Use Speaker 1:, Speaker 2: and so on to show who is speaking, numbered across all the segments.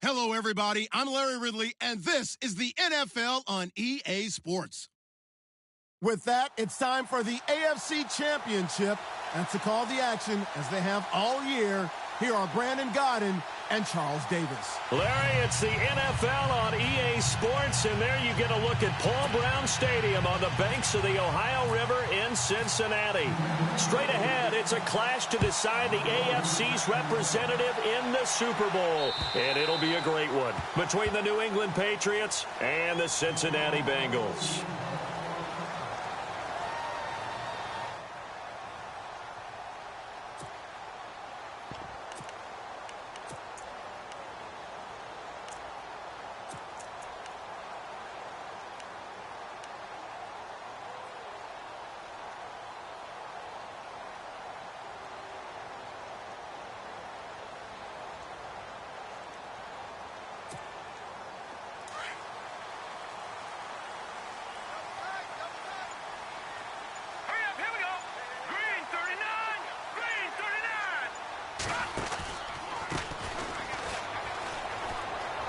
Speaker 1: Hello, everybody. I'm Larry Ridley, and this is the NFL on EA Sports. With that, it's time for the AFC Championship. And to call the action, as they have all year, here are Brandon Gaudin and Charles Davis.
Speaker 2: Larry, it's the NFL on EA Sports, and there you get a look at Paul Brown Stadium on the banks of the Ohio River in Cincinnati. Straight ahead, it's a clash to decide the AFC's representative in the Super Bowl, and it'll be a great one between the New England Patriots and the Cincinnati Bengals.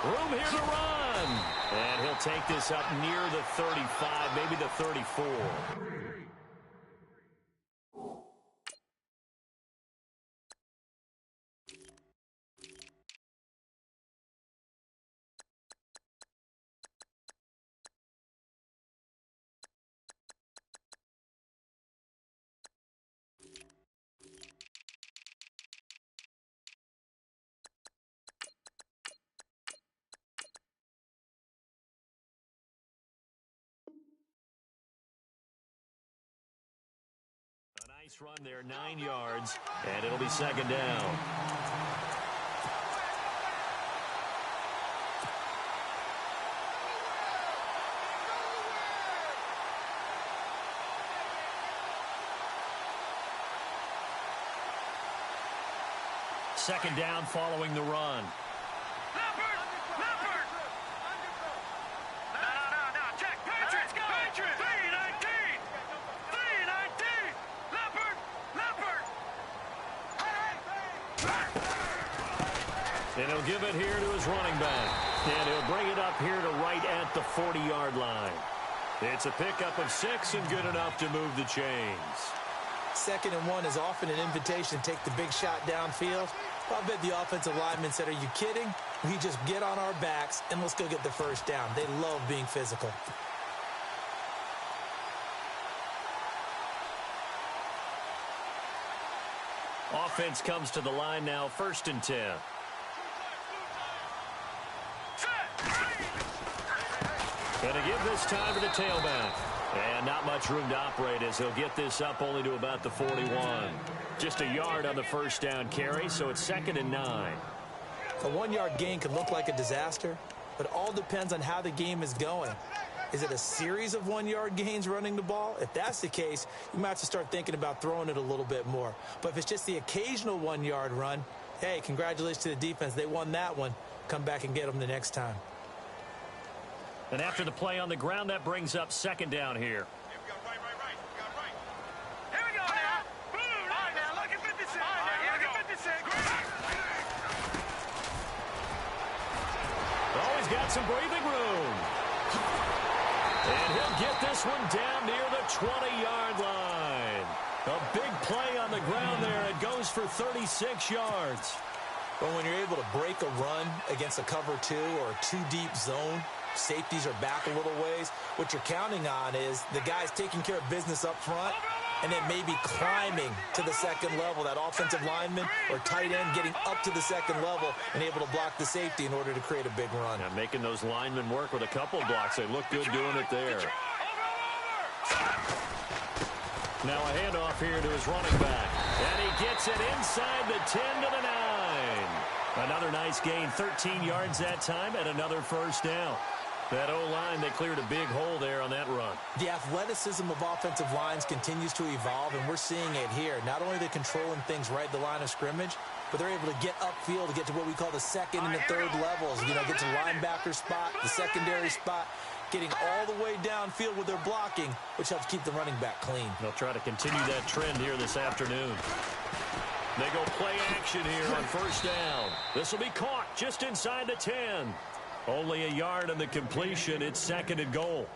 Speaker 2: Room here to run. And he'll take this up near the 35, maybe the 34. Nice run there, 9 yards, and it'll be second down. Second down following the run. And he'll give it here to his running back. And he'll bring it up here to right at the 40-yard line. It's a pickup of 6 and good enough to move the chains.
Speaker 3: 2nd and 1 is often an invitation to take the big shot downfield. I bet the offensive lineman said, "Are you kidding? We just get on our backs and let's go get the first down." They love being physical.
Speaker 2: Offense comes to the line now, 1st and 10. Going to give this time to the tailback. And not much room to operate as he'll get this up only to about the 41. Just a yard on the first down carry, so it's 2nd and 9.
Speaker 3: A 1-yard gain can look like a disaster, but it all depends on how the game is going. Is it a series of 1-yard gains running the ball? If that's the case, you might have to start thinking about throwing it a little bit more. But if it's just the occasional 1-yard run, hey, congratulations to the defense. They won that one. Come back and get them the next time.
Speaker 2: And after the play on the ground, that brings up 2nd down here. Always got some breathing room. And he'll get this one down near the 20-yard line. A big play on the ground there. It goes for 36 yards.
Speaker 3: But when you're able to break a run against a cover 2 or a 2-deep zone, safeties are back a little ways. What you're counting on is the guys taking care of business up front and then maybe climbing to the 2nd level. That offensive lineman or tight end getting up to the 2nd level and able to block the safety in order to create a big run.
Speaker 2: Yeah, making those linemen work with a couple blocks. They look good doing it there. Now a handoff here to his running back. And he gets it inside the 10 to the 9. Another nice gain, 13 yards that time, and another first down. That O-line, they cleared a big hole there on that run.
Speaker 3: The athleticism of offensive lines continues to evolve, and we're seeing it here. Not only are they controlling things right at the line of scrimmage, but they're able to get upfield to get to what we call the 2nd and the 3rd levels. You know, get to linebacker spot, the secondary spot, getting all the way downfield with their blocking, which helps keep the running back clean.
Speaker 2: They'll try to continue that trend here this afternoon. They go play action here on first down. This will be caught just inside the 10. Only a yard on the completion. It's 2nd and goal.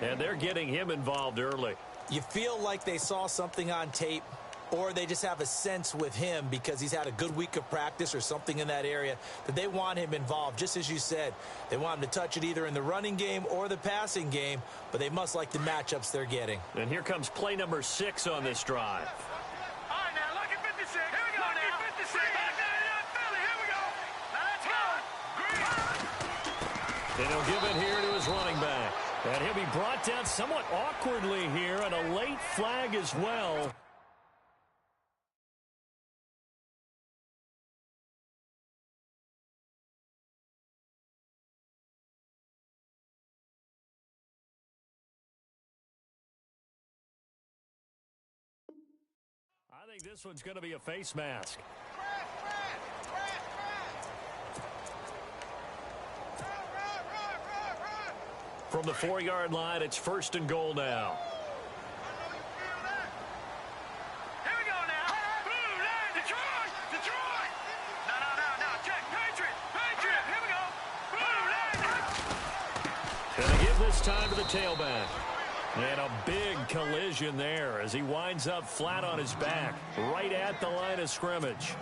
Speaker 2: And they're getting him involved early.
Speaker 3: You feel like they saw something on tape, or they just have a sense with him because he's had a good week of practice or something in that area that they want him involved. Just as you said, they want him to touch it either in the running game or the passing game, but they must like the matchups they're getting.
Speaker 2: And here comes play number 6 on this drive.
Speaker 4: All right, now, look at 56. Here we go now. 56. Back down, Philly. Here we go. Now, let's go. Green.
Speaker 2: And he'll give it here to his running back. And he'll be brought down somewhat awkwardly here, and a late flag as well. I think this one's going to be a face mask. From the 4-yard line, it's 1st and goal now.
Speaker 4: Here we go now. Blue line, Detroit. Detroit. No. Check. Patriot. Here we go. Blue line.
Speaker 2: And they give this time to the tailback. And a big collision there as he winds up flat on his back, right at the line of scrimmage.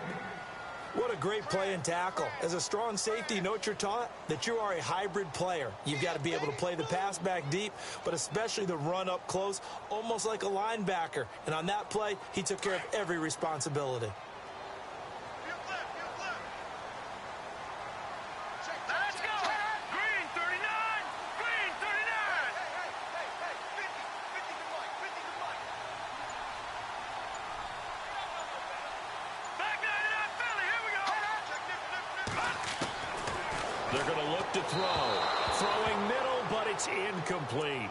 Speaker 3: What a great play and tackle. As a strong safety, you know what you're taught? That you are a hybrid player. You've got to be able to play the pass back deep, but especially the run up close, almost like a linebacker. And on that play, he took care of every responsibility.
Speaker 4: Let's go. Green 39. Green 39. Hey, 50 to Mike. 50 to Mike. Back 99 Philly. Here we go.
Speaker 2: They're going to look to throw. Throwing middle, but it's incomplete.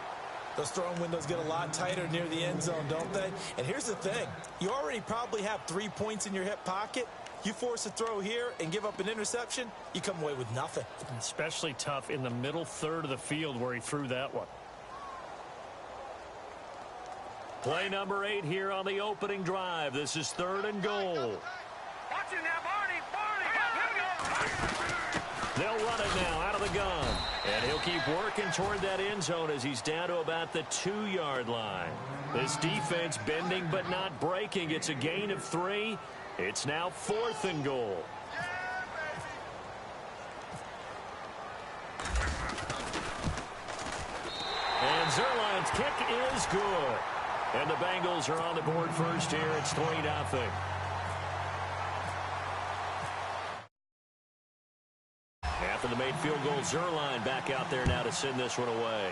Speaker 3: Those throwing windows get a lot tighter near the end zone, don't they? And here's the thing. You already probably have 3 points in your hip pocket. You force a throw here and give up an interception, you come away with nothing.
Speaker 2: Especially tough in the middle third of the field where he threw that one. Play number 8 here on the opening drive. This is 3rd and goal.
Speaker 4: Watch it now, Barney. Here we go.
Speaker 2: They'll run it now out of the gun. And he'll keep working toward that end zone as he's down to about the 2-yard line. This defense bending but not breaking. It's a gain of 3. It's now 4th and goal. And Zuerlein's kick is good. And the Bengals are on the board first here. It's 3-0. After the made field goal, Zuerlein back out there now to send this one away.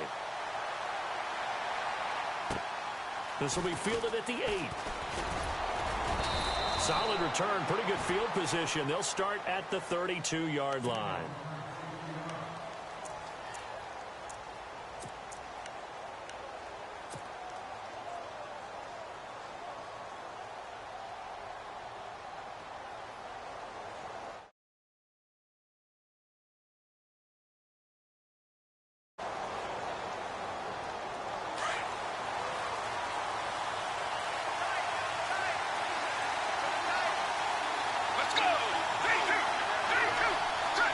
Speaker 2: This will be fielded at the 8. Solid return, pretty good field position. They'll start at the 32-yard line.
Speaker 4: Let's go. 3, 2, 3.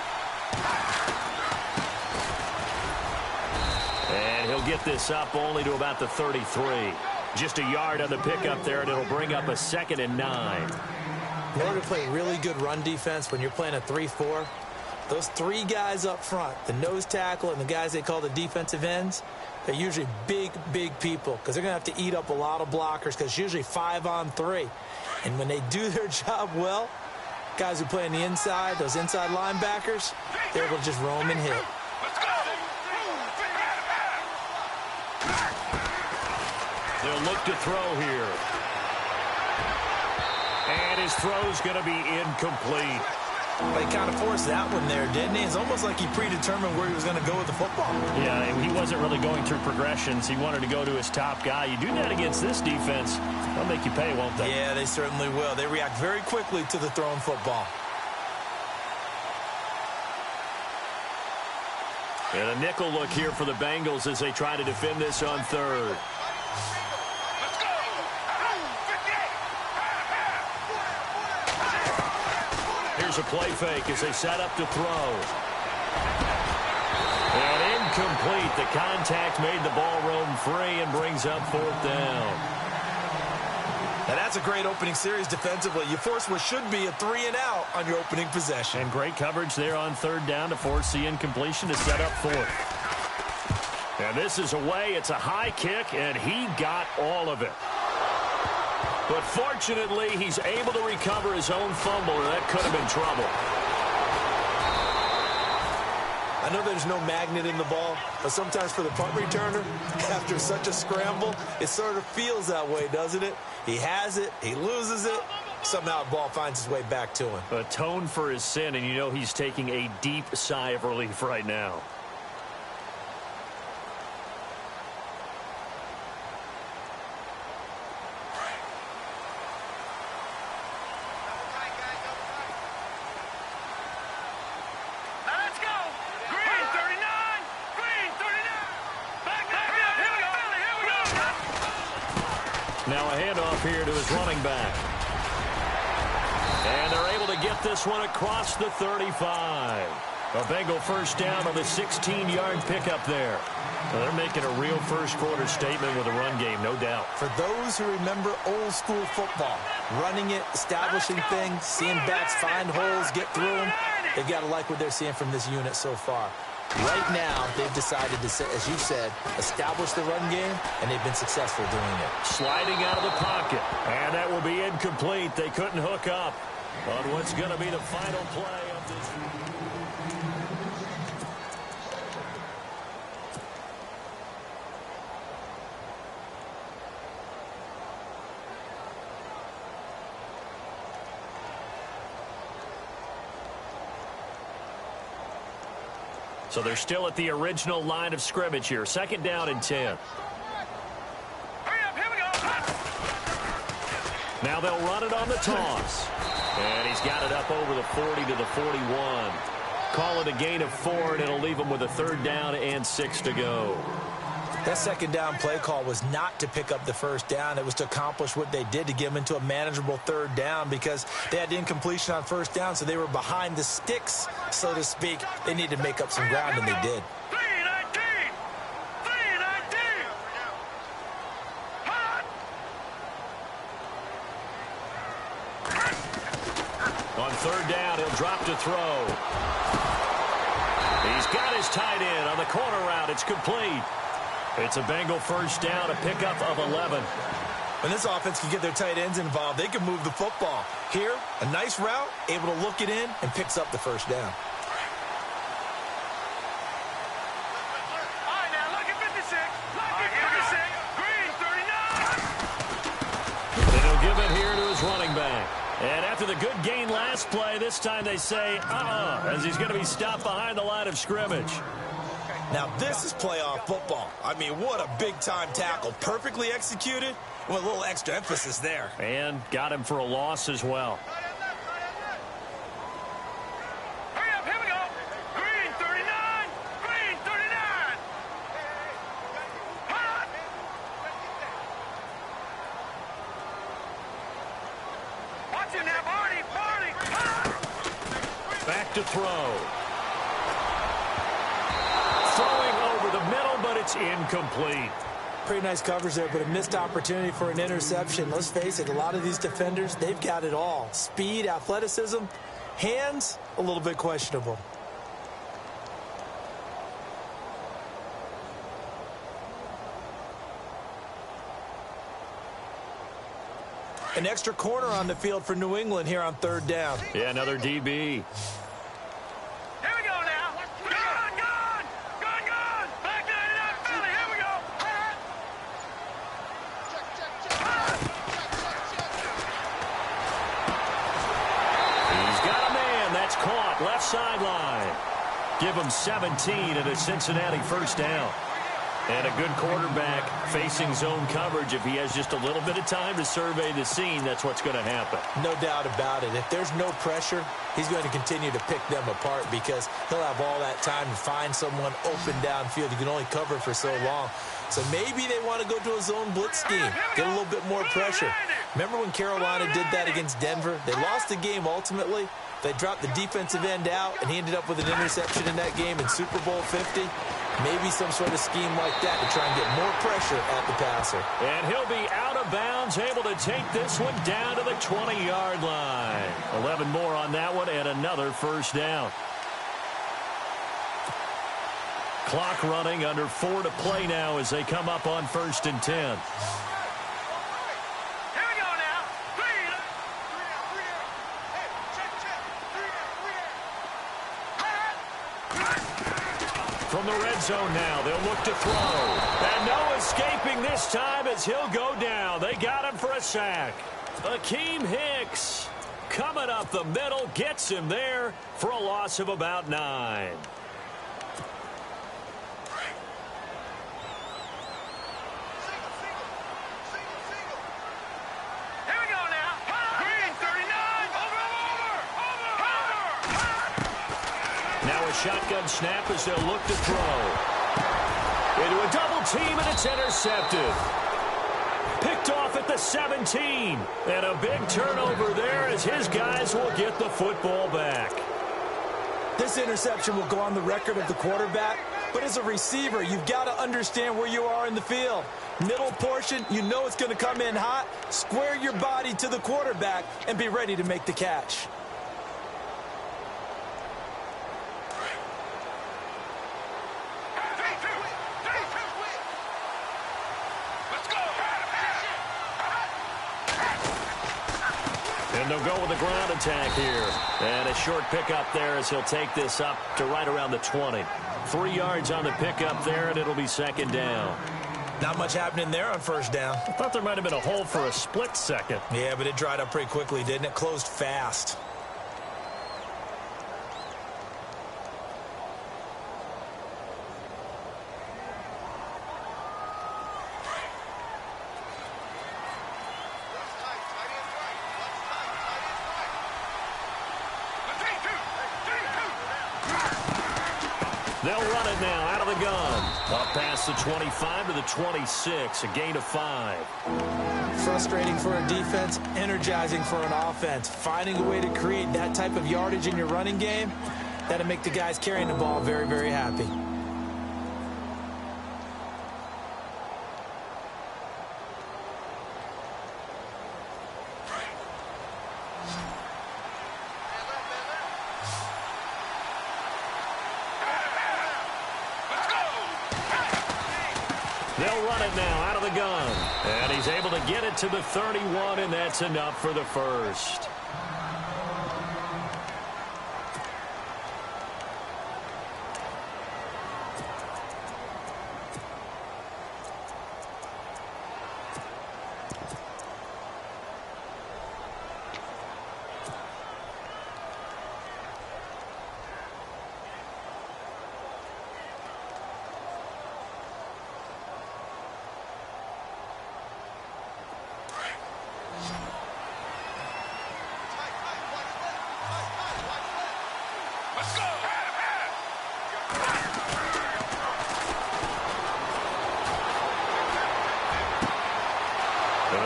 Speaker 2: And he'll get this up only to about the 33. Just a yard on the pickup there, and it'll bring up a 2nd and 9.
Speaker 3: In order to play really good run defense when you're playing a 3-4, those 3 guys up front, the nose tackle and the guys they call the defensive ends, they're usually big people because they're going to have to eat up a lot of blockers because it's usually 5 on 3. And when they do their job well, guys who play on the inside, those inside linebackers, they're able to just roam and hit.
Speaker 4: Let's go.
Speaker 2: They'll look to throw here. And his throw's going to be incomplete.
Speaker 3: But he kind of forced that one there, didn't he? It's almost like he predetermined where he was going to go with the football.
Speaker 2: Yeah, and he wasn't really going through progressions. He wanted to go to his top guy. You do that against this defense, they'll make you pay, won't they?
Speaker 3: Yeah, they certainly will. They react very quickly to the thrown football.
Speaker 2: And a nickel look here for the Bengals as they try to defend this on 3rd.
Speaker 4: Let's go. 58.
Speaker 2: Here's a play fake as they set up to throw. And incomplete. The contact made the ball roam free and brings up 4th down.
Speaker 3: And that's a great opening series defensively. You force what should be a 3-and-out on your opening possession.
Speaker 2: And great coverage there on 3rd down to force the incompletion to set up 4th. And this is away. It's a high kick, and he got all of it. But fortunately, he's able to recover his own fumble, or that could have been trouble.
Speaker 3: I know there's no magnet in the ball, but sometimes for the punt returner, after such a scramble, it sort of feels that way, doesn't it? He has it, he loses it, somehow the ball finds its way back to him.
Speaker 2: Atone for his sin, and you know he's taking a deep sigh of relief right now. Now a handoff here to his running back. And they're able to get this one across the 35. A Bengal first down on the 16-yard pickup there. Well, they're making a real first-quarter statement with a run game, no doubt.
Speaker 3: For those who remember old-school football, running it, establishing things, seeing backs find holes, get through them, they've got to like what they're seeing from this unit so far. Right now, they've decided to, as you said, establish the run game, and they've been successful doing it.
Speaker 2: Sliding out of the pocket, and that will be incomplete. They couldn't hook up on what's going to be the final play of this. So they're still at the original line of scrimmage here. 2nd down and 10. Now they'll run it on the toss. And he's got it up over the 40 to the 41. Call it a gain of 4, and it'll leave him with a 3rd down and 6 to go.
Speaker 3: That 2nd down play call was not to pick up the 1st down. It was to accomplish what they did, to get them into a manageable 3rd down, because they had incompletion on 1st down, so they were behind the sticks, so to speak. They needed to make up some ground, and they did.
Speaker 2: On 3rd down, he'll drop to throw. He's got his tight end on the corner route. It's complete. It's a Bengal first down, a pickup of 11.
Speaker 3: When this offense can get their tight ends involved, they can move the football. Here, a nice route, able to look it in, and picks up the 1st down.
Speaker 4: All right, now look at 56. Look at 56. Green, 39.
Speaker 2: And he'll give it here to his running back. And after the good gain last play, this time they say, as he's going to be stopped behind the line of scrimmage.
Speaker 3: Now, this is playoff football. I mean, what a big-time tackle. Perfectly executed with a little extra emphasis there.
Speaker 2: And got him for a loss as well.
Speaker 4: Hurry up, here we go. Green, 39. Green, 39. Watch it now, Barney.
Speaker 2: Back to throw. Throwing over the middle, but it's incomplete.
Speaker 3: Pretty nice coverage there, but a missed opportunity for an interception. Let's face it, a lot of these defenders, they've got it all. Speed, athleticism, hands, a little bit questionable. An extra corner on the field for New England here on 3rd down.
Speaker 2: Yeah, another DB.
Speaker 4: Here we go now. Gun. Back to it up, Philly. Here we go.
Speaker 2: He's got a man. That's caught. Left sideline. Give him 17 and a Cincinnati first down. And a good quarterback facing zone coverage. If he has just a little bit of time to survey the scene, that's what's going to happen.
Speaker 3: No doubt about it. If there's no pressure, he's going to continue to pick them apart because he'll have all that time to find someone open downfield. You can only cover for so long. So maybe they want to go to a zone blitz scheme, get a little bit more pressure. Remember when Carolina did that against Denver? They lost the game ultimately. They dropped the defensive end out, and he ended up with an interception in that game in Super Bowl 50. Maybe some sort of scheme like that to try and get more pressure at the passer.
Speaker 2: And he'll be out of bounds, able to take this one down to the 20-yard line. 11 more on that one and another first down. Clock running, under 4 to play now as they come up on 1st and 10. From the red zone now, they'll look to throw. And no escaping this time as he'll go down. They got him for a sack. Akeem Hicks coming up the middle, gets him there for a loss of about 9. Now a shotgun snap as they'll look to throw. Into a double team, and it's intercepted. Picked off at the 17. And a big turnover there as his guys will get the football back.
Speaker 3: This interception will go on the record of the quarterback, but as a receiver, you've got to understand where you are in the field. Middle portion, you know it's going to come in hot. Square your body to the quarterback and be ready to make the catch.
Speaker 2: And they'll go with the ground attack here. And a short pickup there as he'll take this up to right around the 20. 3 yards on the pickup there, and it'll be 2nd down.
Speaker 3: Not much happening there on 1st down.
Speaker 2: I thought there might have been a hole for a split second.
Speaker 3: Yeah, but it dried up pretty quickly, didn't it? Closed fast.
Speaker 2: They'll run it now out of the gun. Up past the 25 to the 26, a gain of 5.
Speaker 3: Frustrating for a defense, energizing for an offense. Finding a way to create that type of yardage in your running game, that'll make the guys carrying the ball very, very happy.
Speaker 2: They'll run it now out of the gun. And he's able to get it to the 31, and that's enough for the first.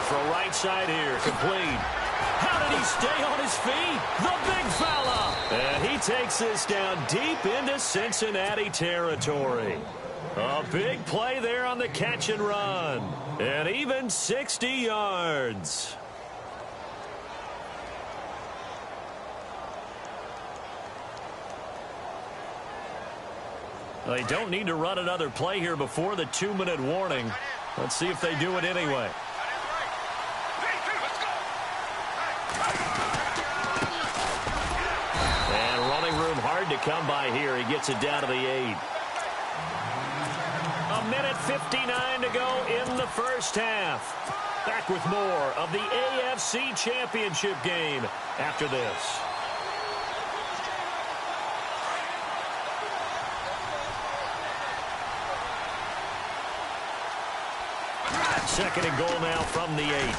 Speaker 2: Throw right side here, complete. How did he stay on his feet? The big fella. And he takes this down deep into Cincinnati territory. A big play there on the catch and run. And even 60 yards. They don't need to run another play here before the 2-minute warning. Let's see if they do it anyway. To come by here. He gets it down to the 8. A minute 59 to go in the first half. Back with more of the AFC Championship game after this. 2nd and goal now from the 8.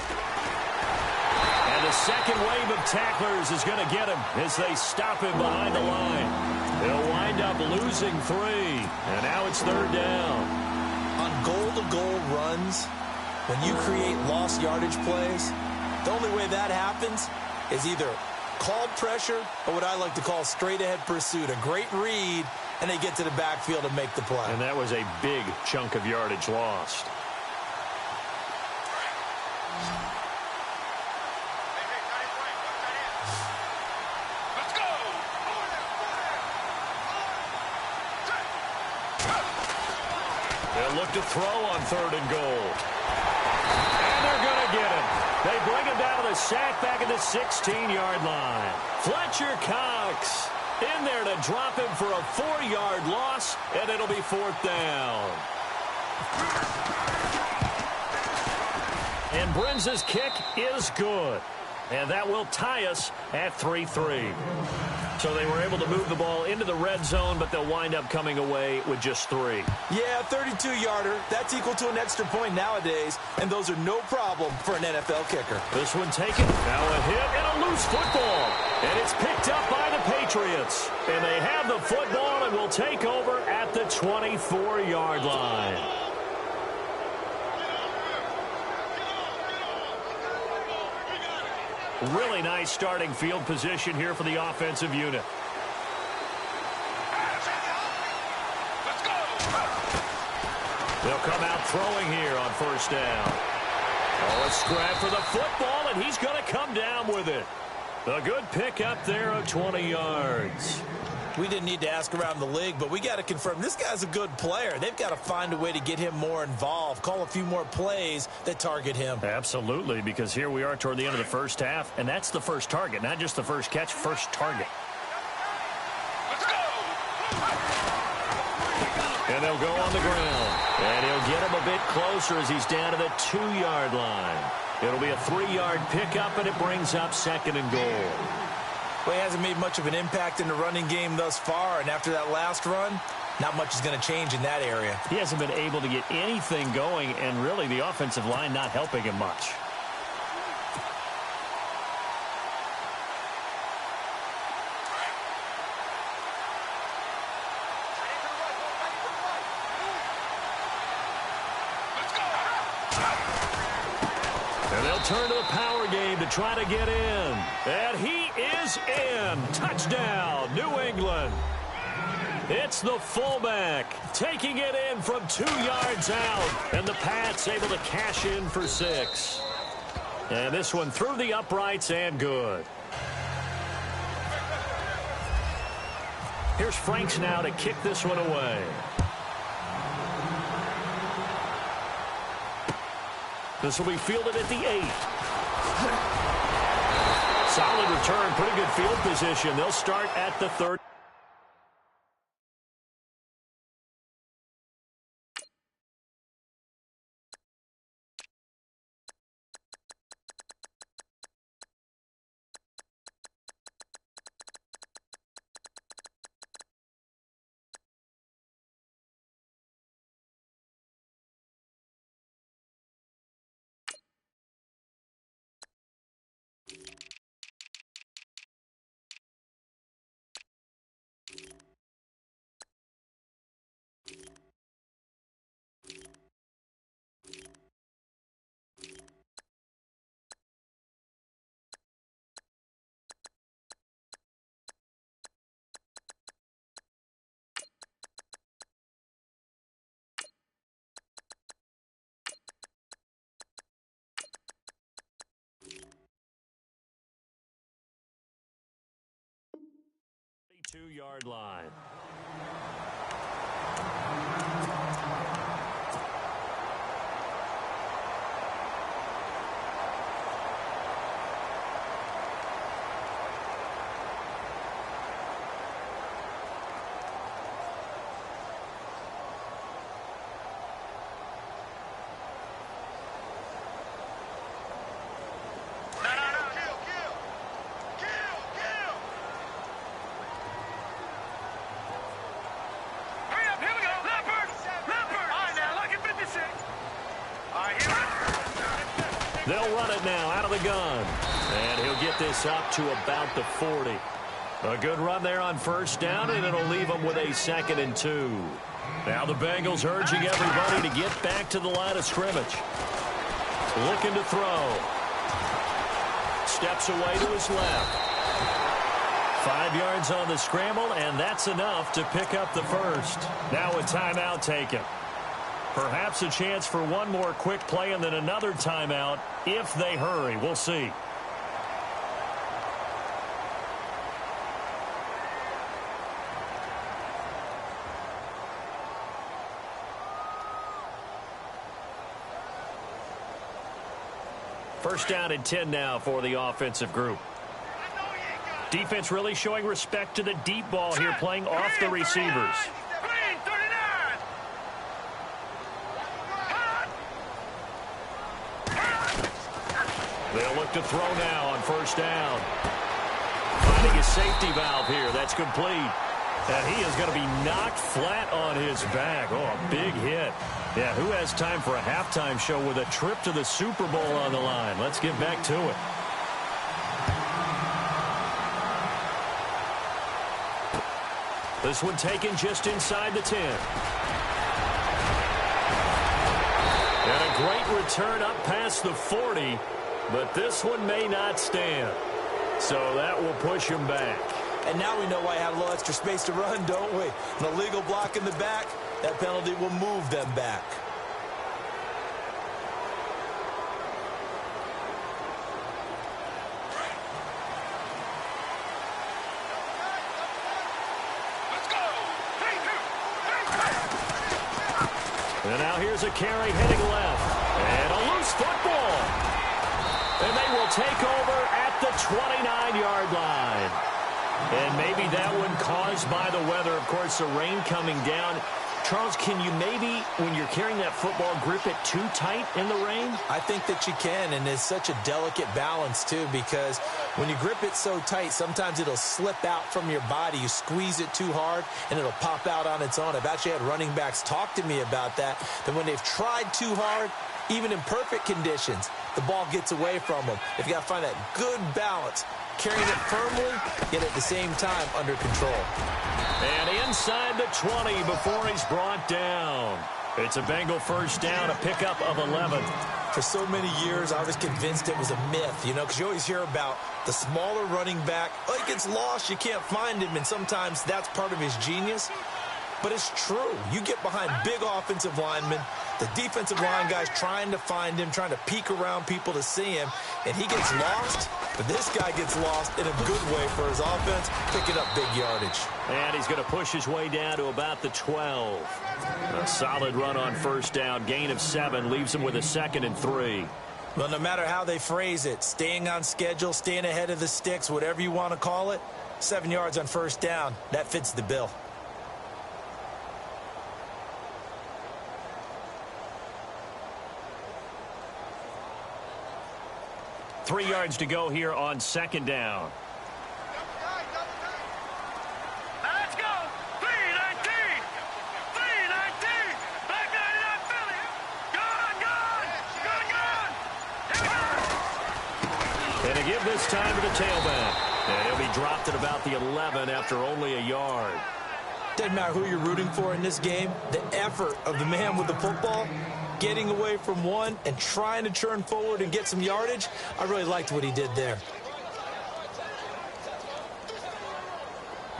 Speaker 2: The second wave of tacklers is going to get him as they stop him behind the line. They'll wind up losing 3, and now it's 3rd down.
Speaker 3: On goal-to-goal runs, when you create lost yardage plays, The only way that happens is either called pressure or what I like to call straight-ahead pursuit. A great read, and they get to the backfield and make the play.
Speaker 2: And that was a big chunk of yardage lost.
Speaker 4: Let's go!
Speaker 2: They'll look to throw on 3rd and goal. And they're going to get him. They bring him down to the sack back at the 16-yard line. Fletcher Cox in there to drop him for a 4-yard loss, and it'll be 4th down. And Brenza's kick is good. And that will tie us at 3-3. So they were able to move the ball into the red zone, but they'll wind up coming away with just 3.
Speaker 3: Yeah, 32-yarder. That's equal to an extra point nowadays, and those are no problem for an NFL kicker.
Speaker 2: This one taken. Now a hit and a loose football. And it's picked up by the Patriots. And they have the football and will take over at the 24-yard line. Really nice starting field position here for the offensive unit.
Speaker 4: Let's go!
Speaker 2: They'll come out throwing here on 1st down. Oh, a scrap for the football, and he's going to come down with it. A good pickup there of 20 yards.
Speaker 3: We didn't need to ask around the league, but we got to confirm this guy's a good player. They've got to find a way to get him more involved, call a few more plays that target him.
Speaker 2: Absolutely, because here we are toward the end of the first half, and that's the first target, not just the first catch, first target.
Speaker 4: Let's go!
Speaker 2: And they'll go on the ground. And he'll get him a bit closer as he's down to the 2-yard line. It'll be a 3-yard pickup, and it brings up 2nd and goal.
Speaker 3: Well, he hasn't made much of an impact in the running game thus far, and after that last run, not much is going to change in that area.
Speaker 2: He hasn't been able to get anything going, and really the offensive line not helping him much. And they'll turn to the power game to try to get in. And he is in. Touchdown, New England. It's the fullback taking it in from 2 yards out. And the Pats able to cash in for 6. And this one through the uprights and good. Here's Franks now to kick this one away. This will be fielded at the 8. Solid return, pretty good field position. They'll start at the 30. Two-yard line. They'll run it now out of the gun. And he'll get this up to about the 40. A good run there on first down, and it'll leave them with a 2nd and 2. Now the Bengals urging everybody to get back to the line of scrimmage. Looking to throw. steps away to his left. 5 yards on the scramble, and that's enough to pick up the first. Now a timeout taken. Perhaps a chance for one more quick play and then another timeout if they hurry. We'll see. First down and 10 now for the offensive group. Defense really showing respect to the deep ball here, playing off the receivers. They'll look to throw now on first down. Finding his safety valve here. That's complete. And he is going to be knocked flat on his back. Oh, a big hit. Yeah, who has time for a halftime show with a trip to the Super Bowl on the line? Let's get back to it. This one taken just inside the 10. And a great return up past the 40, but this one may not stand. So that will push him back.
Speaker 3: And now we know why I have a little extra space to run, don't we? An illegal block in the back, that penalty will move them back.
Speaker 2: And now here's a carry heading left. And a loose football. And they will take over at the 29-yard line. And maybe that one caused by the weather. Of course, the rain coming down. Charles, can you maybe, when you're carrying that football, grip it too tight in the rain?
Speaker 3: I think that you can, and it's such a delicate balance, too, because when you grip it so tight, sometimes it'll slip out from your body. You squeeze it too hard, and it'll pop out on its own. I've actually had running backs talk to me about that when they've tried too hard, even in perfect conditions, the ball gets away from them. If you got to find that good balance, carrying it firmly, yet at the same time under control.
Speaker 2: And inside the 20 before he's brought down. It's a Bengal first down, a pickup of 11.
Speaker 3: For so many years, I was convinced it was a myth, because you always hear about the smaller running back. Oh, he gets lost, you can't find him, and sometimes that's part of his genius. But it's true. You get behind big offensive linemen, the defensive line guys trying to find him, trying to peek around people to see him, and he gets lost. But this guy gets lost in a good way for his offense, picking up big yardage.
Speaker 2: And he's going to push his way down to about the 12. A solid run on first down. Gain of 7 leaves him with a 2nd and 3.
Speaker 3: Well, no matter how they phrase it, staying on schedule, staying ahead of the sticks, whatever you want to call it, 7 yards on first down, that fits the bill.
Speaker 2: Three yards to go here on second down.
Speaker 4: Let's go. 319. 319. Back 99 Philly. Gone.
Speaker 2: And to give this time to the tailback. And he'll be dropped at about the 11 after only a yard.
Speaker 3: Doesn't matter who you're rooting for in this game. The effort of the man with the football, getting away from one and trying to turn forward and get some yardage, I really liked what he did there.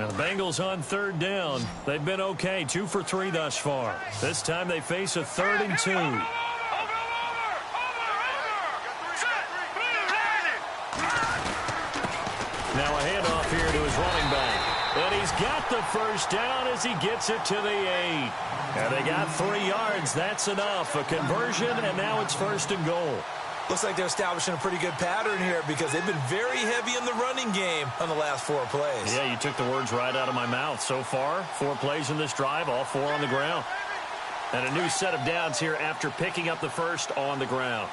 Speaker 2: Now the Bengals on third down. They've been okay, 2 for 3 thus far. This time they face a 3rd and 2.
Speaker 4: Over.
Speaker 2: Now a handoff here to his running back. And he's got the first down as he gets it to the 8. And they got 3 yards. That's enough. A conversion, and now it's 1st and goal.
Speaker 3: Looks like they're establishing a pretty good pattern here because they've been very heavy in the running game on the last 4 plays.
Speaker 2: Yeah, you took the words right out of my mouth. So far, 4 plays in this drive, all 4 on the ground. And a new set of downs here after picking up the first on the ground.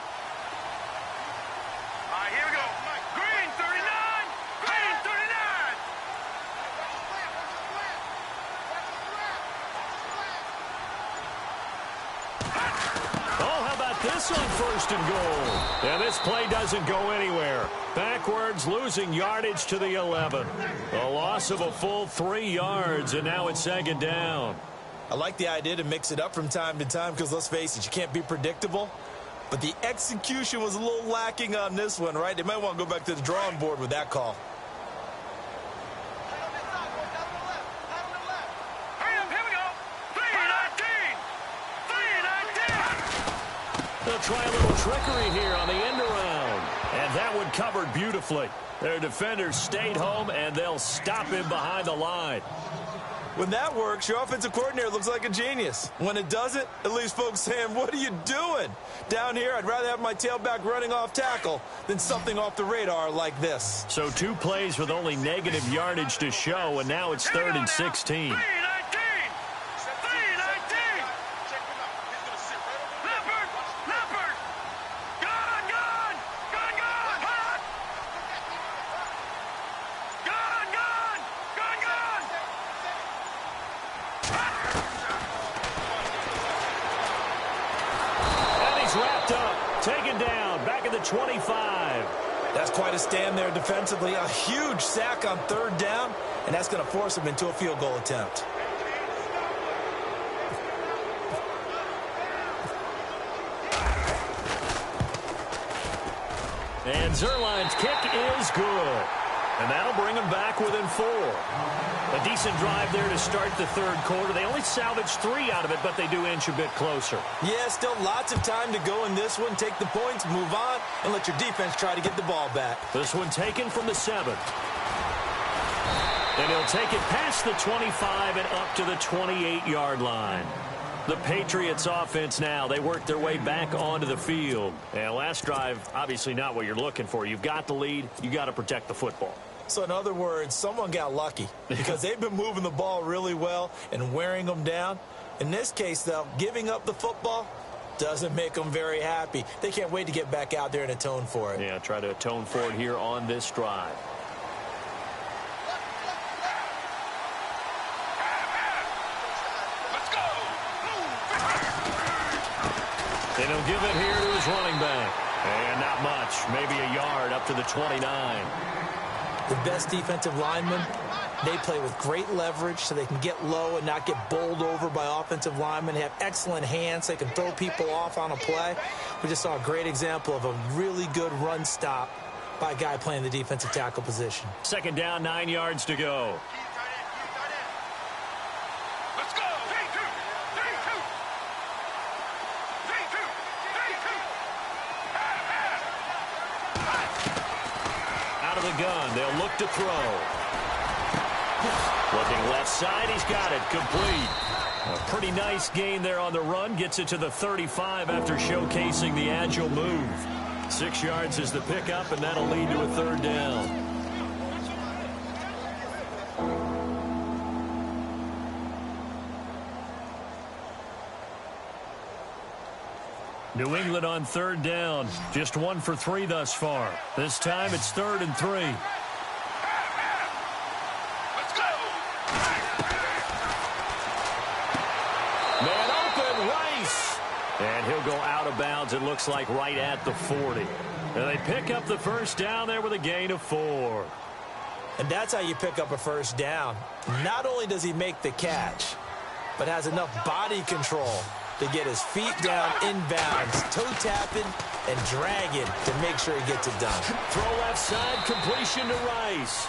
Speaker 4: All right, here we go. Green 39. Green 39.
Speaker 2: Oh, how about this on 1st and goal? And this play doesn't go anywhere. Backwards, losing yardage to the 11. A loss of a full 3 yards, and now it's 2nd down.
Speaker 3: I like the idea to mix it up from time to time because, let's face it, you can't be predictable. But the execution was a little lacking on this one, right? They might want to go back to the drawing board with that call.
Speaker 4: Here we go. 319. 319.
Speaker 2: They'll try a little trickery here on the end around. And that one covered beautifully. Their defenders stayed home, and they'll him behind the line.
Speaker 3: When that works, your offensive coordinator looks like a genius. When it doesn't, it leaves folks saying, what are you doing? Down here, I'd rather have my tailback running off tackle than something off the radar like this.
Speaker 2: So 2 plays with only negative yardage to show, and now it's 3rd and 16.
Speaker 4: 319. 319. Leopard. Leopard. Gone, gone. Gone, gone. Hot. Gone, gone. Gone, gone.
Speaker 2: And he's wrapped up, taken down, back at the 25.
Speaker 3: That's quite a stand there defensively. A huge sack on 3rd down, and that's going to force him into a field goal attempt.
Speaker 2: And Zuerlein's kick is good. And that'll bring them back within 4. A decent drive there to start the 3rd quarter. They only salvaged 3 out of it, but they do inch a bit closer.
Speaker 3: Yeah, still lots of time to go in this one. Take the points, move on, and let your defense try to get the ball back.
Speaker 2: This one taken from the 7. And he'll take it past the 25 and up to the 28-yard line. The Patriots offense now, they work their way back onto the field. And last drive, obviously not what you're looking for. You've got the lead. You got to protect the football.
Speaker 3: So in other words, someone got lucky because they've been moving the ball really well and wearing them down. In this case, though, giving up the football doesn't make them very happy. They can't wait to get back out there and atone for it.
Speaker 2: Yeah, try to atone for it here on this drive.
Speaker 4: Let's go.
Speaker 2: And he'll give it here to his running back. And not much, maybe a yard up to the 29.
Speaker 3: The best defensive linemen, they play with great leverage so they can get low and not get bowled over by offensive linemen. They have excellent hands. They can throw people off on a play. We just saw a great example of a really good run stop by a guy playing the defensive tackle position.
Speaker 2: 2nd down, 9 yards to go.
Speaker 4: Let's go. 3-2. 3-2. 3-2. 3-2.
Speaker 2: Out of the gun, they'll look to throw. Looking left side, he's got it, complete. A pretty nice gain there on the run, gets it to the 35 after showcasing the agile move. 6 yards is the pickup, and that'll lead to a 3rd down. New England on 3rd down. Just 1 for 3 thus far. This time it's 3rd and 3.
Speaker 4: Let's go.
Speaker 2: Man open, Rice. And he'll go out of bounds, it looks like, right at the 40. And they pick up the 1st down there with a gain of 4.
Speaker 3: And that's how you pick up a 1st down. Not only does he make the catch, but has enough body control to get his feet down inbounds, toe tapping and dragging to make sure he gets it done.
Speaker 2: Throw left side, completion to Rice.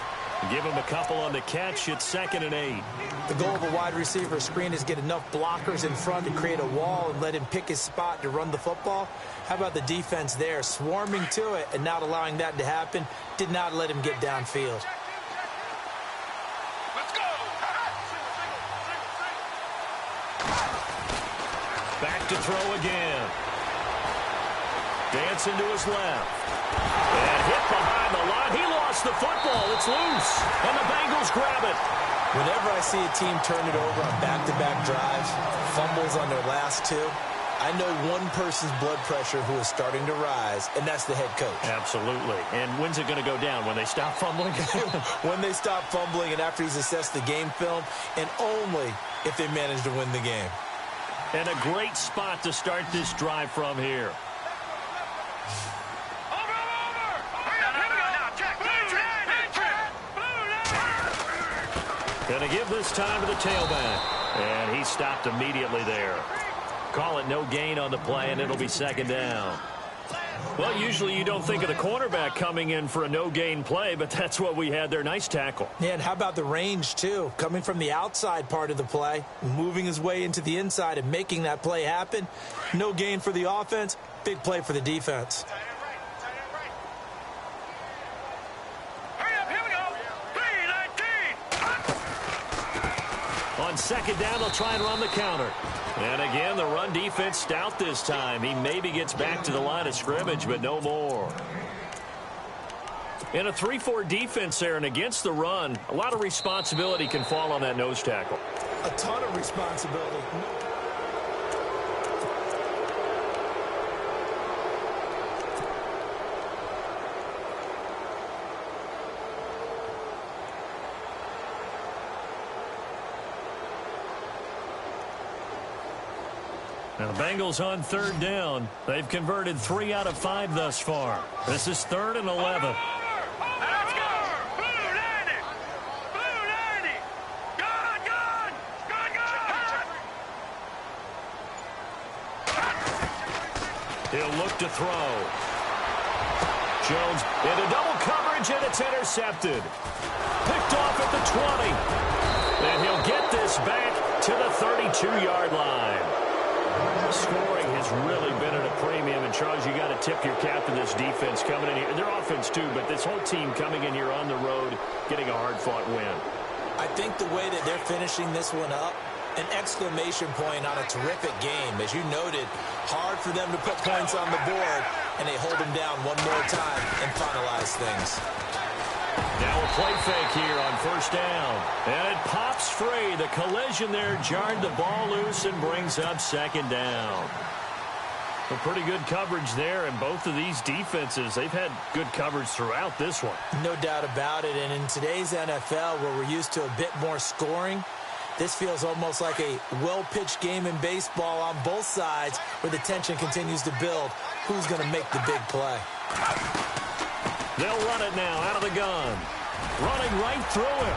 Speaker 2: Give him a couple on the catch. It's 2nd and 8.
Speaker 3: The goal of a wide receiver screen is get enough blockers in front to create a wall and let him pick his spot to run the football. How about the defense there, swarming to it and not allowing that to happen? Did not let him get downfield.
Speaker 4: Let's go.
Speaker 2: Back to throw again. Dancing to his left. And hit behind the line. He lost the football. It's loose. And the Bengals grab it.
Speaker 3: Whenever I see a team turn it over on back-to-back drives, fumbles on their last 2, I know one person's blood pressure who is starting to rise, and that's the head coach.
Speaker 2: Absolutely. And when's it going to go down? When they stop fumbling?
Speaker 3: When they stop fumbling and after he's assessed the game film, and only if they manage to win the game.
Speaker 2: And a great spot to start this drive from here. Going to give this time to the tailback. And he stopped immediately there. Call it no gain on the play, and it'll be 2nd down. Well, usually you don't think of the cornerback coming in for a no-gain play, but that's what we had there. Nice tackle.
Speaker 3: Yeah, and how about the range, too? Coming from the outside part of the play, moving his way into the inside and making that play happen. No gain for the offense, big play for the defense.
Speaker 4: Hurry up, here we go. 3-19.
Speaker 2: On second down, they'll try and run the counter. And again, the run defense stout this time. He maybe gets back to the line of scrimmage, but no more. In a 3-4 defense there and against the run, a lot of responsibility can fall on that nose tackle.
Speaker 3: A ton of responsibility.
Speaker 2: Now the Bengals on third down. They've converted 3 out of 5 thus far. This is 3rd and 11.
Speaker 4: Let's go. Blue 90. Blue 90. Good, good. Good, good.
Speaker 2: He'll look to throw. Jones into double coverage, and it's intercepted. Picked off at the 20. And he'll get this back to the 32-yard line. Scoring has really been at a premium, and Charles, you got to tip your cap to this defense coming in here. Their offense too, but this whole team coming in here on the road, getting a hard-fought win.
Speaker 3: I think the way that they're finishing this one up, an exclamation point on a terrific game. As you noted, hard for them to put points on the board, and they hold them down one more time and finalize things.
Speaker 2: Now a play fake here on first down. And it pops free. The collision there jarred the ball loose and brings up second down. A pretty good coverage there, and both of these defenses, they've had good coverage throughout this one.
Speaker 3: No doubt about it. And in today's NFL, where we're used to a bit more scoring, this feels almost like a well-pitched game in baseball on both sides where the tension continues to build. Who's going to make the big play?
Speaker 2: They'll run it now out of the gun. Running right through him.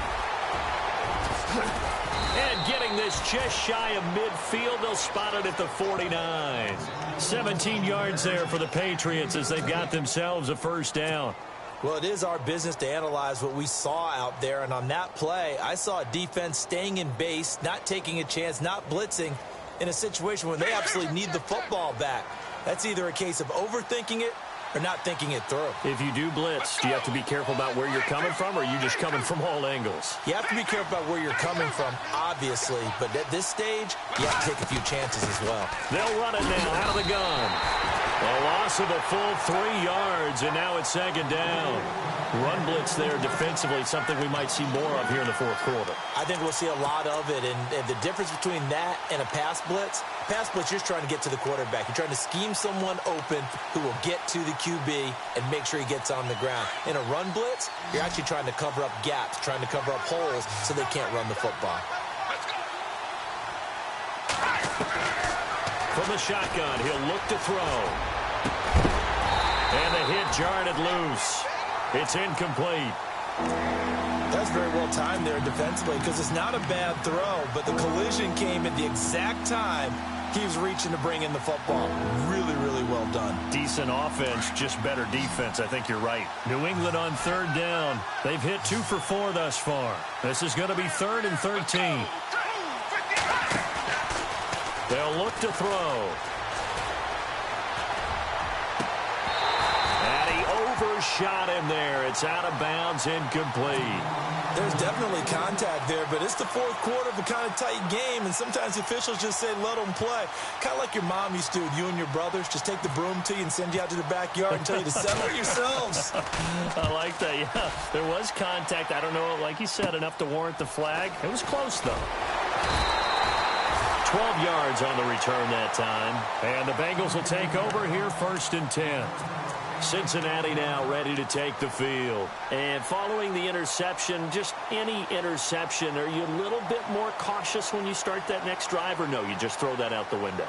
Speaker 2: And getting this just shy of midfield. They'll spot it at the 49. 17 yards there for the Patriots as they've got themselves a first down.
Speaker 3: Well, it is our business to analyze what we saw out there. And on that play, I saw a defense staying in base, not taking a chance, not blitzing in a situation where they absolutely need the football back. That's either a case of overthinking it or not thinking it through.
Speaker 2: If you do blitz, do you have to be careful about where you're coming from, or are you just coming from all angles?
Speaker 3: You have to be careful about where you're coming from, obviously, but at this stage, you have to take a few chances as well.
Speaker 2: They'll run it now out of the gun. A loss of a full 3 yards, and now it's second down. Run blitz there defensively, something we might see more of here in the fourth quarter.
Speaker 3: I think we'll see a lot of it, and the difference between that and a pass blitz, you're trying to get to the quarterback. You're trying to scheme someone open who will get to the QB and make sure he gets on the ground. In a run blitz, you're actually trying to cover up gaps, trying to cover up holes so they can't run the football.
Speaker 2: From the shotgun, he'll look to throw. And the hit jarred it loose. It's incomplete.
Speaker 3: That's very well timed there defensively because it's not a bad throw, but the collision came at the exact time he was reaching to bring in the football. Really, really well done.
Speaker 2: Decent offense, just better defense. I think you're right. New England on third down. They've hit 2 for 4 thus far. This is going to be 3rd and 13. They'll look to throw. And he overshot him there. It's out of bounds, incomplete.
Speaker 3: There's definitely contact there, but it's the fourth quarter of a kind of tight game, and sometimes the officials just say, let them play. Kind of like your mom used to with you and your brothers. Just take the broom to you and send you out to the backyard and tell you to settle it yourselves.
Speaker 2: I like that, yeah. There was contact. I don't know, like you said, enough to warrant the flag. It was close, though. 12 yards on the return that time. And the Bengals will take over here 1st and 10. Cincinnati now ready to take the field. And following the interception, just any interception, are you a little bit more cautious when you start that next drive, or no, you just throw that out the window?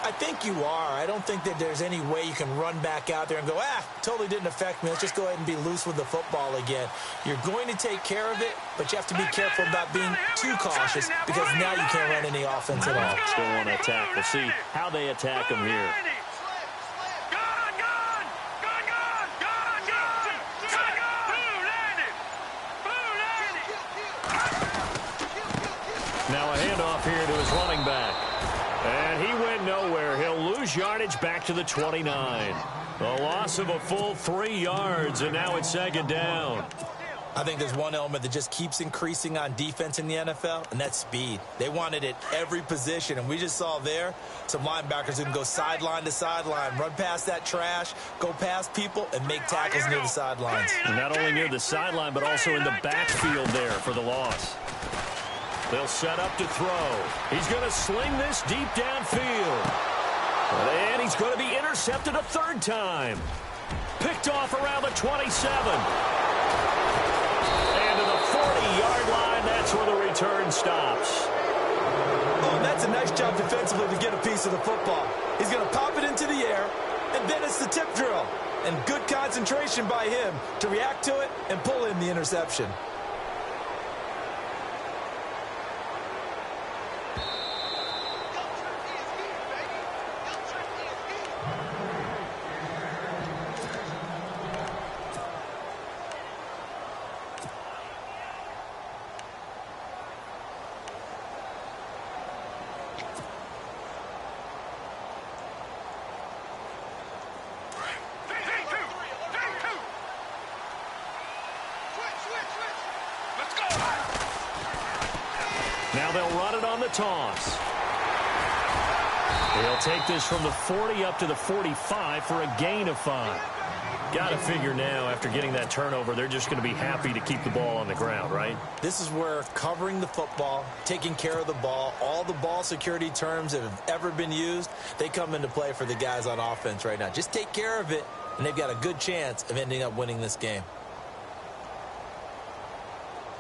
Speaker 3: I think you are. I don't think that there's any way you can run back out there and go, totally didn't affect me. Let's just go ahead and be loose with the football again. You're going to take care of it, but you have to be careful about being too cautious because now you can't run any offense at all.
Speaker 2: Still want to attack. We'll see how they attack them here. Now a handoff here to his running back. And he went nowhere. He'll lose yardage back to the 29. A loss of a full 3 yards, and now it's second down.
Speaker 3: I think there's one element that just keeps increasing on defense in the NFL, and that's speed. They want it at every position, and we just saw there some linebackers who can go sideline to sideline, run past that trash, go past people, and make tackles near the sidelines.
Speaker 2: And not only near the sideline, but also in the backfield there for the loss. They'll set up to throw. He's going to sling this deep downfield. And he's going to be intercepted a third time. Picked off around the 27. And to the 40-yard line, that's where the return stops.
Speaker 3: Oh, and that's a nice job defensively to get a piece of the football. He's going to pop it into the air, and then it's the tip drill. And good concentration by him to react to it and pull in the interception.
Speaker 2: Now they'll run it on the toss. They'll take this from the 40 up to the 45 for a gain of 5. Got to figure now, after getting that turnover, they're just going to be happy to keep the ball on the ground, right?
Speaker 3: This is where covering the football, taking care of the ball, all the ball security terms that have ever been used, they come into play for the guys on offense right now. Just take care of it, and they've got a good chance of ending up winning this game.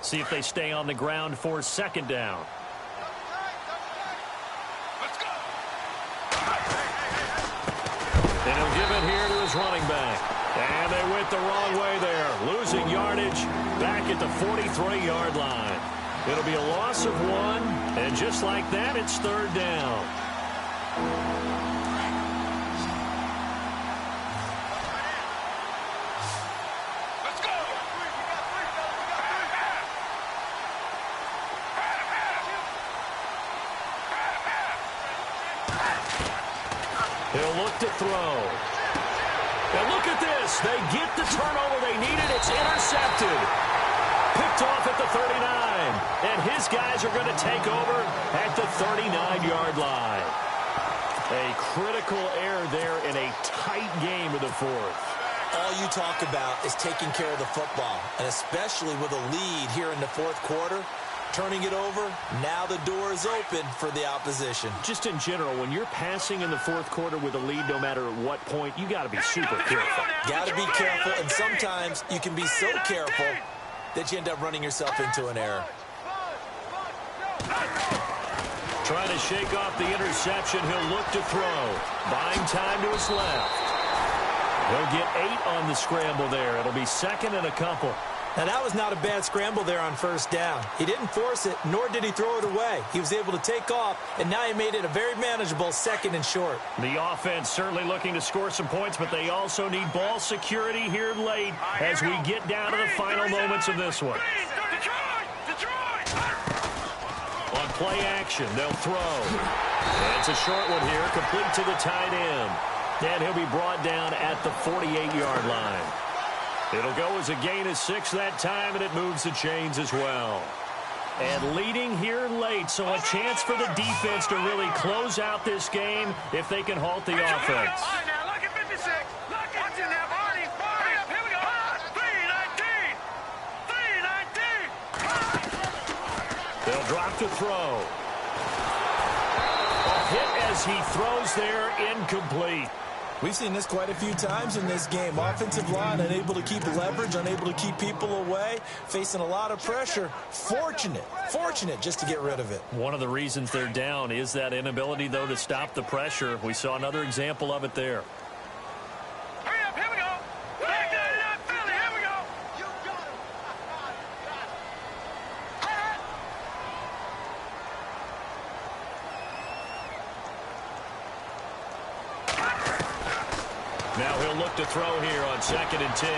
Speaker 2: See if they stay on the ground for second down. And he'll give it here to his running back. And they went the wrong way there. Losing yardage back at the 43-yard line. It'll be a loss of 1. And just like that, it's third down. He'll look to throw. And look at this. They get the turnover they needed. It's intercepted. Picked off at the 39. And his guys are going to take over at the 39-yard line. A critical error there in a tight game of the fourth.
Speaker 3: All you talk about is taking care of the football, and especially with a lead here in the fourth quarter. Turning it over, now the door is open for the opposition.
Speaker 2: Just in general, when you're passing in the fourth quarter with a lead, no matter at what point, you got to be super careful.
Speaker 3: Got to be careful, and sometimes you can be so careful that you end up running yourself into an error.
Speaker 2: Trying to shake off the interception, he'll look to throw. Buying time to his left. He'll get 8 on the scramble there. It'll be second and a couple.
Speaker 3: Now, that was not a bad scramble there on first down. He didn't force it, nor did he throw it away. He was able to take off, and now he made it a very manageable second and short.
Speaker 2: The offense certainly looking to score some points, but they also need ball security here late as we get down to the final moments of this one. On play action, they'll throw. And it's a short one here, complete to the tight end. And he'll be brought down at the 48-yard line. It'll go as a gain of 6 that time, and it moves the chains as well. And leading here late, so a chance for the defense to really close out this game if they can halt the offense.
Speaker 4: All right, now look at 56. Look at what's in there, Barney. Hurry up, here we go. 3-19. 3-19.
Speaker 2: They'll drop to throw. A hit as he throws there, incomplete.
Speaker 3: We've seen this quite a few times in this game. Offensive line unable to keep leverage, unable to keep people away, facing a lot of pressure. Fortunate just to get rid of it.
Speaker 2: One of the reasons they're down is that inability, though, to stop the pressure. We saw another example of it there.
Speaker 4: Hurry up, here we go. Back there, Philly, here we go. You got him.
Speaker 2: Now he'll look to throw here on 2nd and 10.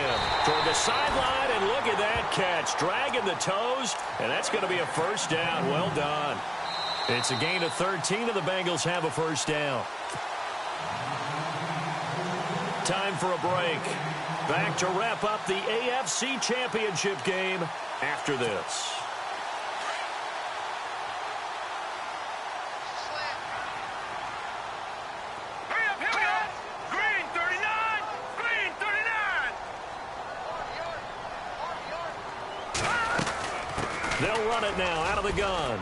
Speaker 2: Toward the sideline, and look at that catch. Dragging the toes, and that's going to be a first down. Well done. It's a gain of 13, and the Bengals have a first down. Time for a break. Back to wrap up the AFC Championship game after this.
Speaker 4: Hurry up, here we go. Green 39. Green 39.
Speaker 2: They'll run it now out of the gun.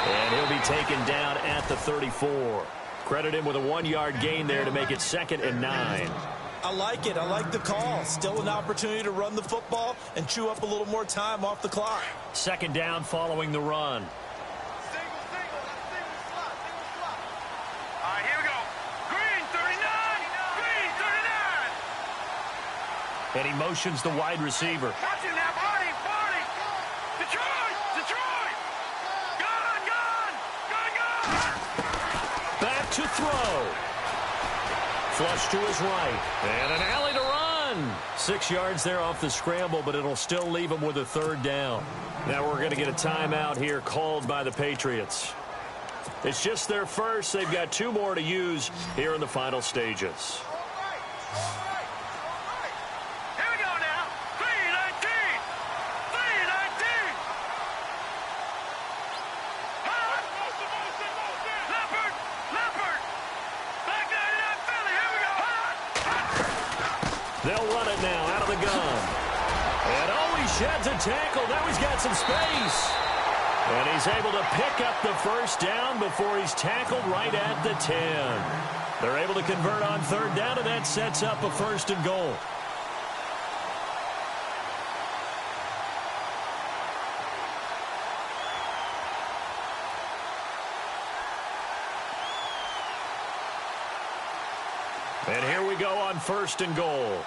Speaker 2: And he'll be taken down at the 34. Credit him with a 1-yard gain there to make it 2nd and 9.
Speaker 3: I like it. I like the call. Still an opportunity to run the football and chew up a little more time off the clock.
Speaker 2: 2nd down following the run.
Speaker 4: Single slot. All right, here we go. Green 39. Green 39.
Speaker 2: And he motions the wide receiver.
Speaker 4: Watch it now, Barney. Detroit. Gun.
Speaker 2: Back to throw. Flush to his right. And an alley to run. 6 yards there off the scramble, but it'll still leave him with a 3rd down. Now we're going to get a timeout here called by the Patriots. It's just their first. They've got 2 more to use here in the final stages.
Speaker 4: Here we go now. 319. Leopard. Back 99 Philly. Here we go.
Speaker 2: They'll run it now out of the gun. And he sheds a tackle. Now he's got some space. And he's able to pick up the first down before he's tackled right at the 10. They're able to convert on 3rd down, and that sets up a 1st and goal. And here we go on 1st and goal.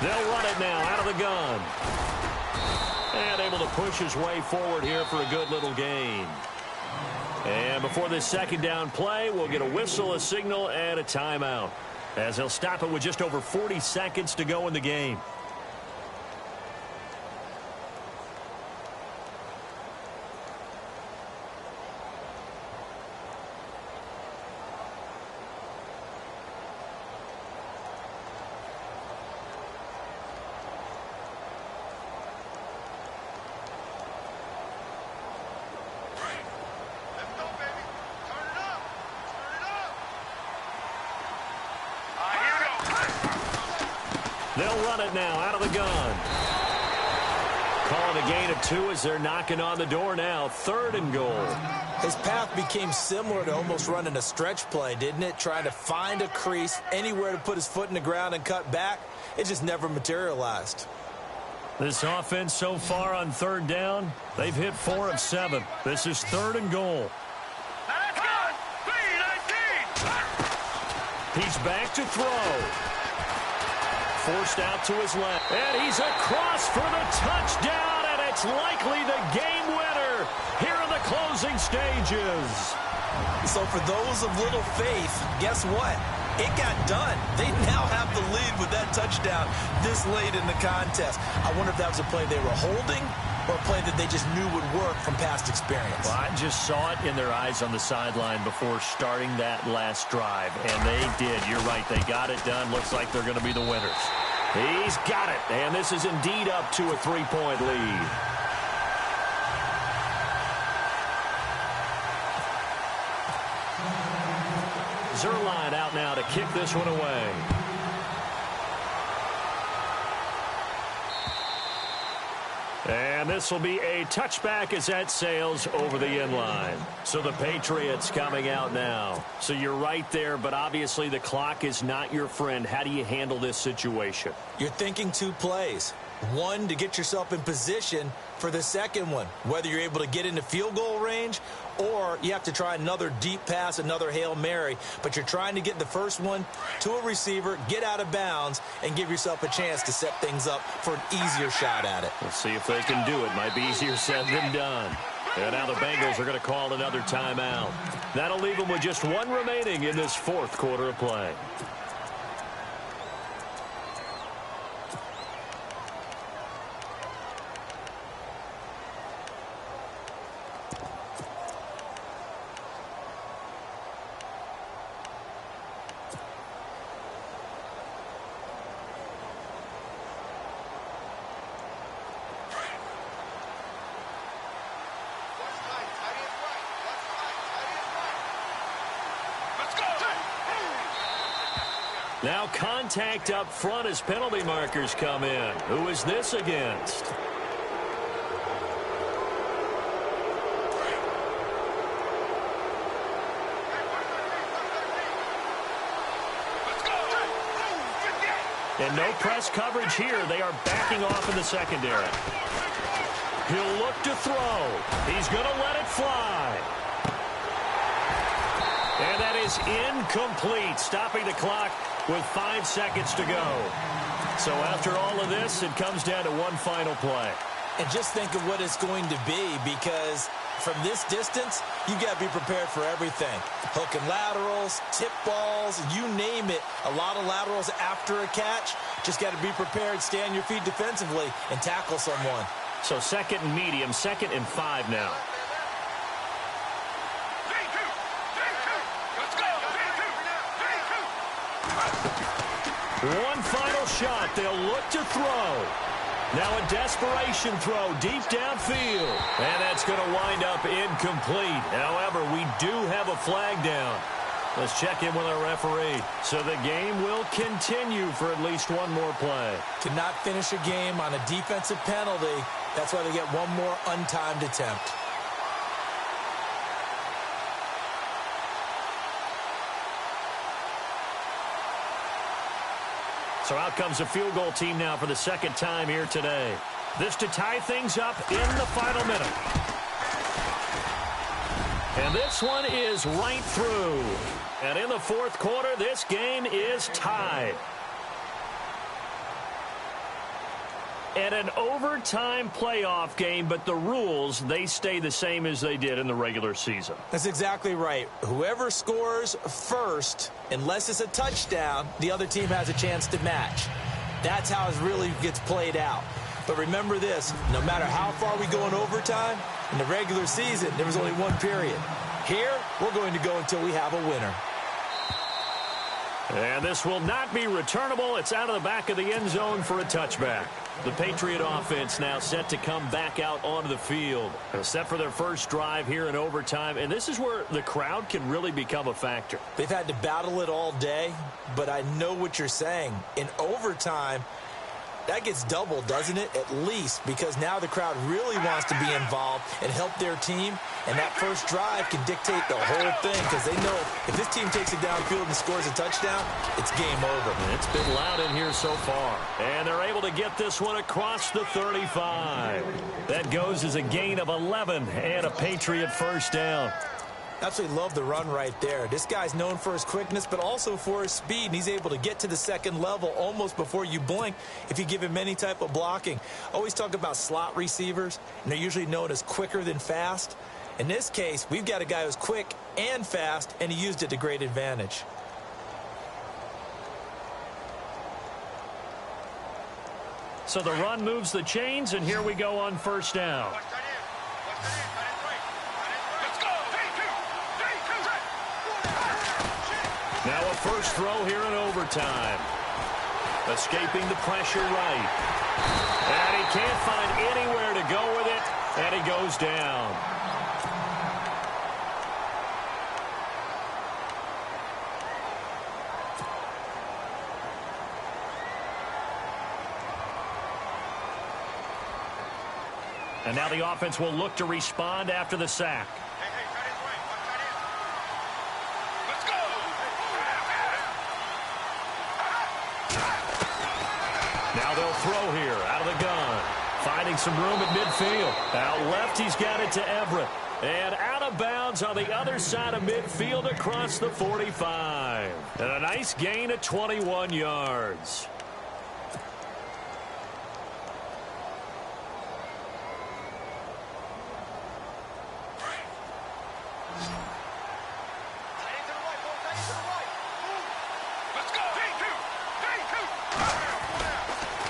Speaker 2: They'll run it now out of the gun. And able to push his way forward here for a good little gain. And before this 2nd down play, we'll get a whistle, a signal, and a timeout, as he'll stop it with just over 40 seconds to go in the game. They'll run it now out of the gun. Calling a gain of 2 as they're knocking on the door now. 3rd and goal.
Speaker 3: His path became similar to almost running a stretch play, didn't it? Trying to find a crease, anywhere to put his foot in the ground and cut back. It just never materialized.
Speaker 2: This offense so far on 3rd down, they've hit 4 of 7. This is 3rd and goal.
Speaker 4: Now that's good. 319.
Speaker 2: He's back to throw. Forced out to his left. And he's across for the touchdown, and it's likely the game winner here in the closing stages.
Speaker 3: So for those of little faith, guess what? It got done. They now have the lead with that touchdown this late in the contest. I wonder if that was a play they were holding or a play that they just knew would work from past experience.
Speaker 2: Well, I just saw it in their eyes on the sideline before starting that last drive, and they did. You're right. They got it done. Looks like they're going to be the winners. He's got it, and this is indeed up to a 3-point lead. Zuerlein out now to kick this one away. And this will be a touchback as that sails over the end line. So the Patriots coming out now. So you're right there, but obviously the clock is not your friend. How do you handle this situation?
Speaker 3: You're thinking 2 plays. One, to get yourself in position for the second one, whether you're able to get into field goal range or you have to try another deep pass, another Hail Mary. But you're trying to get the first one to a receiver, get out of bounds, and give yourself a chance to set things up for an easier shot at it.
Speaker 2: We'll see if they can do it. Might be easier said than done. And now the Bengals are going to call another timeout. That'll leave them with just 1 remaining in this 4th quarter of play. Now contact up front as penalty markers come in. Who is this against? And no press coverage here. They are backing off in the secondary. He'll look to throw. He's going to let it fly. And that is incomplete, stopping the clock with 5 seconds to go. So after all of this, it comes down to one final play.
Speaker 3: And just think of what it's going to be, because from this distance, you got to be prepared for everything. Hook and laterals, tip balls, you name it. A lot of laterals after a catch. Just got to be prepared, stay on your feet defensively, and tackle someone.
Speaker 2: So second and medium, 2nd and 5 now. One final shot. They'll look to throw. Now a desperation throw deep downfield. And that's going to wind up incomplete. However, we do have a flag down. Let's check in with our referee. So the game will continue for at least one more play.
Speaker 3: Cannot finish a game on a defensive penalty. That's why they get one more untimed attempt.
Speaker 2: So out comes a field goal team now for the second time here today. This to tie things up in the final minute. And this one is right through. And in the fourth quarter, this game is tied. And an overtime playoff game, but the rules, they stay the same as they did in the regular season.
Speaker 3: That's exactly right. Whoever scores first, unless it's a touchdown, the other team has a chance to match. That's how it really gets played out. But remember this, no matter how far we go in overtime, in the regular season, there was only one period. Here, we're going to go until we have a winner.
Speaker 2: And this will not be returnable. It's out of the back of the end zone for a touchback. The Patriot offense now set to come back out onto the field. Set for their first drive here in overtime. And this is where the crowd can really become a factor.
Speaker 3: They've had to battle it all day, but I know what you're saying. In overtime, that gets doubled, doesn't it? At least, because now the crowd really wants to be involved and help their team. And that first drive can dictate the whole thing, because they know if this team takes it downfield and scores a touchdown, it's game over.
Speaker 2: It's been loud in here so far. And they're able to get this one across the 35. That goes as a gain of 11 and a Patriot first down.
Speaker 3: Absolutely love the run right there. This guy's known for his quickness, but also for his speed. And he's able to get to the second level almost before you blink if you give him any type of blocking. Always talk about slot receivers, and they're usually known as quicker than fast. In this case, we've got a guy who's quick and fast, and he used it to great advantage.
Speaker 2: So the run moves the chains, and here we go on first down. Now a first throw here in overtime. Escaping the pressure right. And he can't find anywhere to go with it, and he goes down. And now the offense will look to respond after the sack. Now they'll throw here out of the gun. Finding some room at midfield. Out left, he's got it to Everett. And out of bounds on the other side of midfield across the 45. And a nice gain of 21 yards.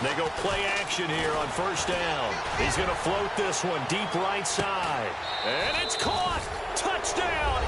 Speaker 2: They go play action here on first down. He's going to float this one deep right side. And it's caught. Touchdown,